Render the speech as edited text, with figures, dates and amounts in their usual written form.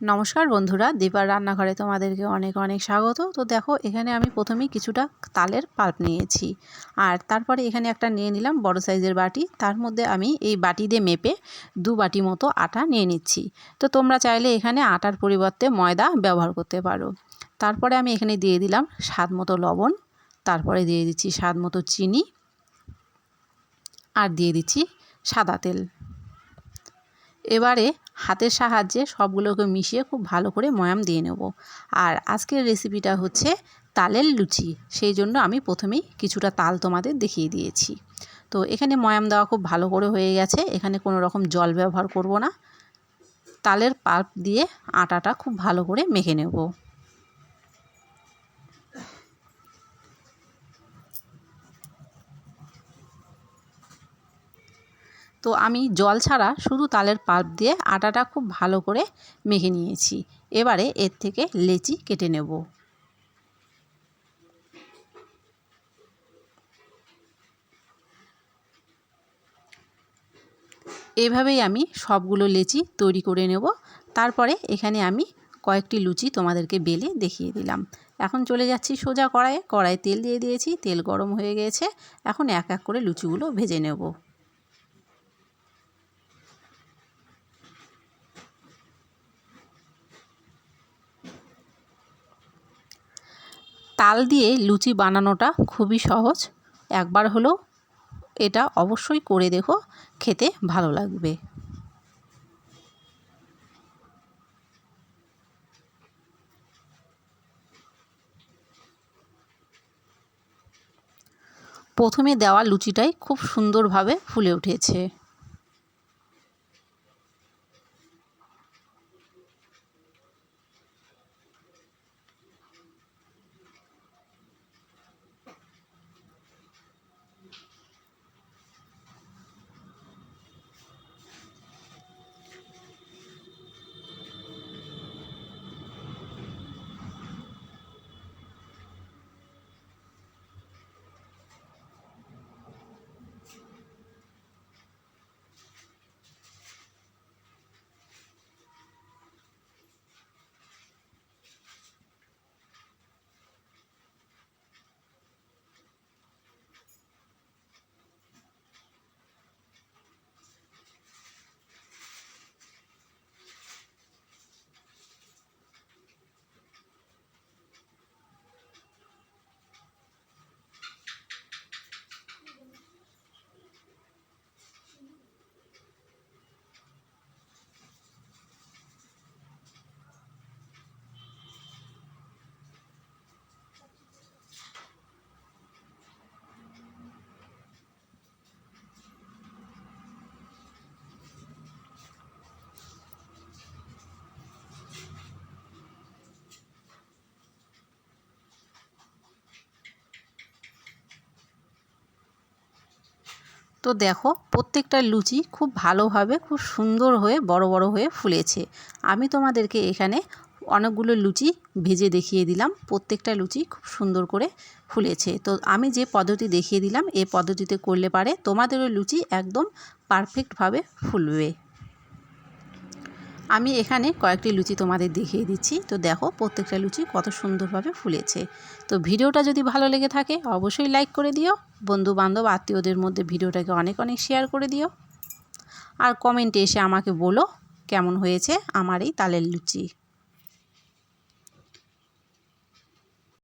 নমস্কার বন্ধুরা, দীপার রান্নাঘরে তোমাদেরকে অনেক অনেক স্বাগত। তো দেখো, এখানে আমি প্রথমেই কিছুটা তালের পাল্প নিয়েছি, আর তারপরে এখানে একটা নিয়ে নিলাম বড় সাইজের বাটি। তার মধ্যে আমি এই বাটি দিয়ে মেপে 2 বাটি মতো আটা নিয়ে নিচ্ছি। তো তোমরা চাইলে এখানে আটার পরিবর্তে ময়দা ব্যবহার করতে পারো। তারপরে আমি এখানে দিয়ে দিলাম স্বাদ মতো লবণ, তারপরে দিয়ে দিচ্ছি স্বাদ মতো চিনি, আর দিয়ে দিচ্ছি সাদা তেল। এবারে হাতের সাহায্যে সবগুলোকে মিশিয়ে খুব ভালো করে ময়াম দিয়ে নেব। আর আজকের রেসিপিটা হচ্ছে তালের লুচি, সেই জন্য আমি প্রথমেই কিছুটা তাল তোমাদের দেখিয়ে দিয়েছি। তো এখানে ময়াম দেওয়া খুব ভালো করে হয়ে গেছে। এখানে কোনো রকম জল ব্যবহার করব না, তালের পাল্প দিয়ে আটাটা খুব ভালো করে মেখে নেব। তো আমি জল ছাড়া শুধু তালের পাল্প দিয়ে আটাটা খুব ভালো করে মেখে নিয়েছি। এবারে এর থেকে লেচি কেটে নেব। এভাবেই আমি সবগুলো লেচি তৈরি করে নেব। তারপরে এখানে আমি কয়েকটি লুচি তোমাদেরকে বেলে দেখিয়ে দিলাম। এখন চলে যাচ্ছি সোজা কড়াইয়ে তেল দিয়ে দিয়েছি, তেল গরম হয়ে গেছে। এখন এক এক করে লুচিগুলো ভেজে নেব। তাল দিয়ে লুচি বানানোটা খুবই সহজ, একবার হলেও এটা অবশ্যই করে দেখো, খেতে ভালো লাগবে। প্রথমে দেওয়া লুচিটাই খুব সুন্দরভাবে ফুলে উঠেছে। তো দেখো, প্রত্যেকটা লুচি খুব ভালোভাবে, খুব সুন্দর হয়ে বড় বড় হয়ে ফুলেছে। আমি তোমাদেরকে এখানে অনেকগুলো লুচি ভেজে দেখিয়ে দিলাম, প্রত্যেকটা লুচি খুব সুন্দর করে ফুলেছে। তো আমি যে পদ্ধতি দেখিয়ে দিলাম, এই পদ্ধতিতে করলে পারে তোমাদেরও লুচি একদম পারফেক্টভাবে ফুলবে। আমি এখানে কয়েকটি লুচি তোমাদের দেখিয়ে দিচ্ছি। তো দেখো, প্রত্যেকটা লুচি কত সুন্দরভাবে ফুলেছে। তো ভিডিওটা যদি ভালো লেগে থাকে অবশ্যই লাইক করে দিও, বন্ধু বান্ধব আত্মীয়দের মধ্যে ভিডিওটাকে অনেক অনেক শেয়ার করে দিও, আর কমেন্টে এসে আমাকে বলো কেমন হয়েছে আমার এই তালের লুচি।